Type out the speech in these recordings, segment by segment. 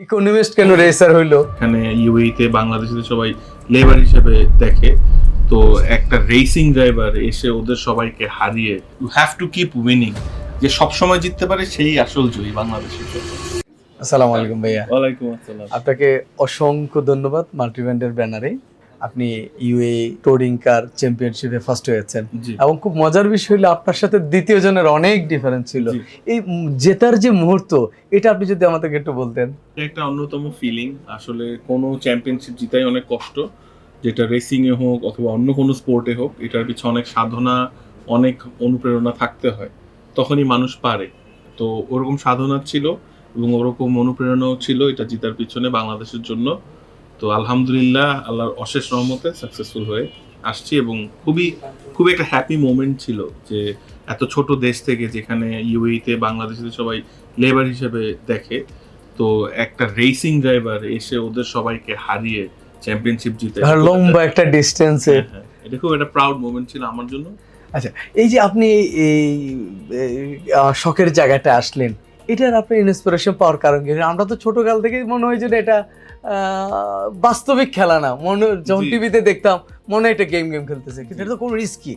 Economist কেন racer হইলো? এখানে ইউএইতে বাংলাদেশিদের সবাই লেবার হিসেবে দেখে, তো একটা রেসিং ড্রাইভার এসে ওদের সবাইকে হারিয়ে you have to keep winning, যে সব সময় জিততে পারে সেই আসল জয়ী বাংলাদেশের জন্য। আসসালামু আলাইকুম ভাইয়া। ওয়ালাইকুম আসসালাম। আপনাকে অসংখ্য ধন্যবাদ। মাল্টিব্র্যান্ডের ব্যানারে আপনি ইউএ টুরিং কার চ্যাম্পিয়নশিপে ফার্স্ট হয়েছেন জি। এবং খুব মজার বিষয় হলো আপনার সাথে দ্বিতীয় জনের অনেক ডিফারেন্স ছিল। জি। এই জেতার যে মুহূর্ত, এটা আপনি যদি আমাদেরকে একটু বলতেন। এটা একটা অন্যতম ফিলিং। আসলে কোনো চ্যাম্পিয়নশিপ জিতাই অনেক কষ্ট, যেটা রেসিং এ হোক অথবা অন্য কোনো স্পোর্টে হোক। এটার পিছনে অনেক সাধনা, অনেক অনুপ্রেরণা থাকতে হয়, তখনই মানুষ পারে। তো ওরকম সাধনা ছিল এবং ওরকম অনুপ্রেরণাও ছিল এটা জিতার পিছনে বাংলাদেশের জন্য। তো আলহামদুলিল্লাহ, আল্লাহর অশেষ রহমতে সাকসেসফুল হয়ে আসছি এবং খুবই একটা হ্যাপি মোমেন্ট ছিল যে এত ছোট দেশ থেকে, যেখানে ইউএইতে বাংলাদেশিদের সবাই লেবার হিসেবে দেখে, তো একটা রেসিং ড্রাইভার এসে ওদের সবাইকে হারিয়ে চ্যাম্পিয়নশিপ জিতে, আর লম্বা একটা ডিস্টেন্সে। এটা খুব একটা প্রাউড মোমেন্ট ছিল আমার জন্য। আচ্ছা, এই যে আপনি এই শখের জায়গাটা আসলেন, এটার আপনি ইন্সপিরেশন পাওয়ার কারণ কি? আমরা তো ছোটকাল থেকেই মনে হয় যে এটা বাস্তবিক খেলা না, মনে যখন জি। টিভিতে দেখতাম মনে হয় এটা গেম খেলতেছে, কিন্তু এটা তো কোনো রিস্কি।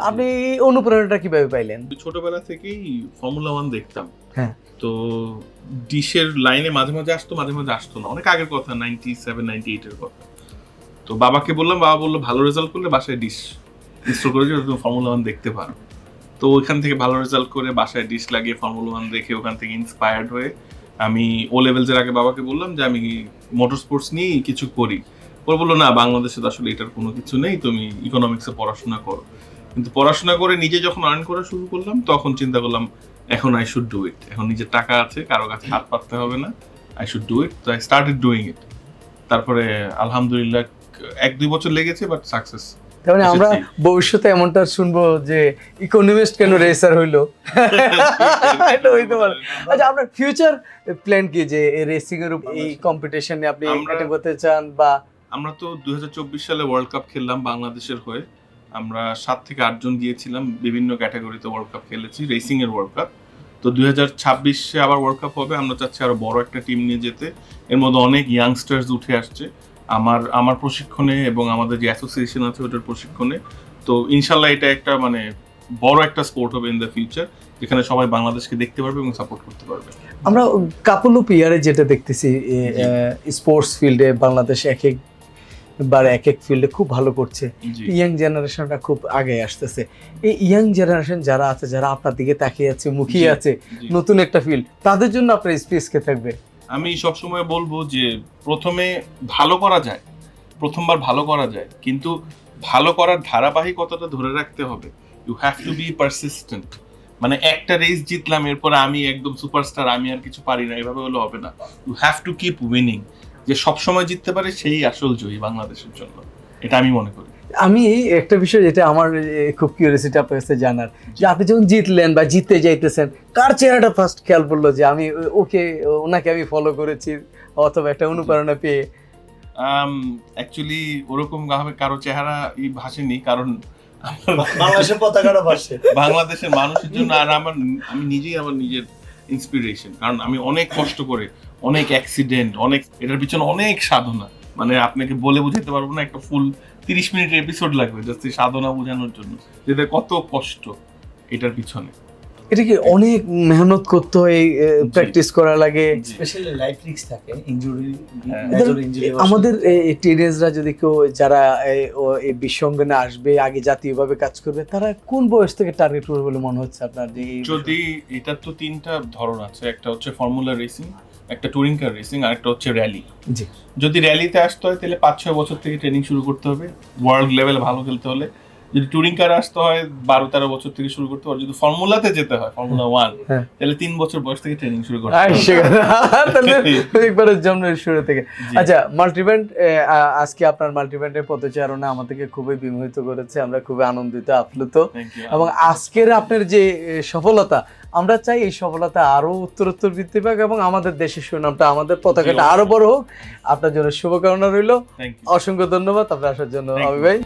আপনি এই অনুপ্রেরণাটা কিভাবে পাইলেন? ছোটবেলা থেকেই ফর্মুলা 1 দেখতাম। হ্যাঁ। তো ডিশের লাইনে মাঝে মাঝে আসতো, মাঝে মাঝে আসতো না। অনেক আগের কথা, 97-98 এর কথা। তো বাবাকে বললাম, বাবা বললো ভালো রেজাল্ট করলে বাসায় ডিশ ইনস্টল করে দিও, তুমি ফর্মুলা 1 দেখতে পারো। তো ওইখান থেকে ভালো রেজাল্ট করে বাসায় ডিশ লাগিয়ে ফর্মুলা 1 দেখে ওখান থেকে ইন্সপায়ার্ড হয়ে আমি ও লেভেলসের আগে বাবাকে বললাম যে আমি মোটর স্পোর্টস নিয়ে কিছু করি। ও বললো না, বাংলাদেশে তো আসলে এটার কোনো কিছু নেই, তুমি ইকোনমিক্সে পড়াশোনা করো। কিন্তু পড়াশোনা করে নিজে যখন আর্ন করা শুরু করলাম, তখন চিন্তা করলাম এখন আই শুড ডু ইট। এখন নিজের টাকা আছে, কারো কাছে হাত পাততে হবে না, আই শুড ডু ইট। তো আই স্টার্টেড ডুইং ইট। তারপরে আলহামদুলিল্লাহ 1-2 বছর লেগেছে, বাট সাকসেস। তার মানে আমরা ভবিষ্যতে এমনটা শুনবো যে ইকোনমিস্ট কেন রেসার হইলো, এটা হইতে পারে। আচ্ছা, আপনার ফিউচার প্ল্যান কি, যে রেসিং এর এই কম্পিটিশনে আপনি অ্যাটেন্ড করতে চান? বা আমরা তো 2024 সালে ওয়ার্ল্ড কাপ খেললাম বাংলাদেশের হয়ে। আমরা 7 থেকে 8 জন গিয়েছিলাম, বিভিন্ন ক্যাটাগরিতে ওয়ার্ল্ড কাপ খেলেছি, রেসিং এর ওয়ার্ল্ড কাপ। তো 2026-এ আবার ওয়ার্ল্ড কাপ হবে। আমরা চাচ্ছি আরো বড় একটা টিম নিয়ে যেতে। এর মধ্যে অনেক ইয়াংস্টার্স উঠে আসছে আমার প্রশিক্ষণে এবং আমাদের যে অ্যাসোসিয়েশন আছে ওটার প্রশিক্ষণে। তো ইনশাল্লাহ এটা একটা মানে বড় একটা স্পোর্ট হবে ইন দ্য ফিউচার, যেখানে সবাই বাংলাদেশকে দেখতে পারবে এবং সাপোর্ট করতে পারবে। আমরা কাপল অফ ইয়ারে যেটা দেখতেছি, স্পোর্টস ফিল্ডে বাংলাদেশ এক এক ফিল্ডে খুব ভালো করছে। জি। ইয়াং জেনারেশনটা খুব আগে আসতেছে। এই ইয়াং জেনারেশন যারা আছে, যারা আপনার দিকে তাকিয়ে আছে, মুখিয়ে জি, আছে, জি। নতুন একটা ফিল্ড, তাদের জন্য আপনার স্পেস কে থাকবে? আমি সবসময় বলবো যে প্রথমে ভালো করা যায়, প্রথমবার ভালো করা যায়, কিন্তু ভালো করার ধারাবাহিকতাটা ধরে রাখতে হবে। You have to be persistent. মানে একটা রেস জিতলাম, এরপরে আমি একদম সুপারস্টার, আমি আর কিছু পারি না, এভাবে হলে হবে না। You have to keep winning, যে সব সময় জিততে পারে সেই আসল জয়ী বাংলাদেশের জন্য। এটা আমি মনে করি। আমি একটা বিষয় যেটা আমার খুব কিউরিয়াসিটি আপনার কাছে জানার, যে আপনি যখন জিতলেন বা জিততে যাইতেছেন, কার চেহারাটা ফার্স্ট খেয়াল পড়লো যে আমি ওনাকে আমি ফলো করেছি, অথবা একটা অনুপ্রেরণা পেয়ে? অ্যাকচুয়ালি ওরকম ভাবে কারো চেহারা ভাসেনি, কারণ বাংলাদেশের পতাকাটা ভাসে বাংলাদেশের মানুষের জন্য। আর আমি নিজেই আমার নিজের ইন্সপিরেশন, কারণ আমি অনেক কষ্ট করে, অনেক অ্যাক্সিডেন্ট, এটার পিছনে অনেক সাধনা, মানে আপনাকে বলে বুঝাতে পারবো না। একটা ফুল 30 মিনিটের এপিসোড লাগবে জাস্ট এই সাধনা বোঝানোর জন্য, যেটা কত কষ্ট এটার পিছনে। এটা কি অনেক মেহনত করতে হয়, প্র্যাকটিস করা লাগে? স্পেশালি লাইফ রিস্ক থাকে, ইনজুরি, আমাদের টিনেজরা যদি কেউ যারা এই বিশ্বঙ্গনে আসবে, আগে জাতীয়ভাবে কাজ করবে, তারা কোন বয়স থেকে টার্গেট করবে বলে মনে হচ্ছে আপনার? যদি এটার তো 3টা ধরন আছে, একটা হচ্ছে ফর্মুলা রেসিং, একটা টুরিং কার রেসিং, আর একটা হচ্ছে র্যালি। জি। যদি র্যালিতে আসতে হয় তাহলে 5-6 বছর থেকে ট্রেনিং শুরু করতে হবে ওয়ার্ল্ড লেভেলে ভালো খেলতে হলে। যদি টুরিং কার আসতে হয় 12-13 বছর থেকে শুরু করতে হবে। যদি ফর্মুলাতে যেতে হয়, ফর্মুলা 1, তাহলে 3 বছর বয়স থেকে ট্রেনিং শুরু করতে হবে। একবারে জন্মের শুরু থেকে। আচ্ছা, মাল্টিব্র্যান্ড, আজকে আপনার মাল্টিব্র্যান্ডের পদচারণা আমাদেরকে খুবই বিমোহিত করেছে। আমরা খুবই আনন্দিত, আপ্লুত। এবং আজকের আপনার যে সফলতা, আমরা চাই এই সফলতা আরো উত্তরোত্তর বৃদ্ধি পাক এবং আমাদের দেশের সুনামটা, আমাদের পতাকাটা আরো বড় হোক। আপনার জন্য শুভকামনা রইল। অসংখ্য ধন্যবাদ আপনার আসার জন্য, আমি ভাই।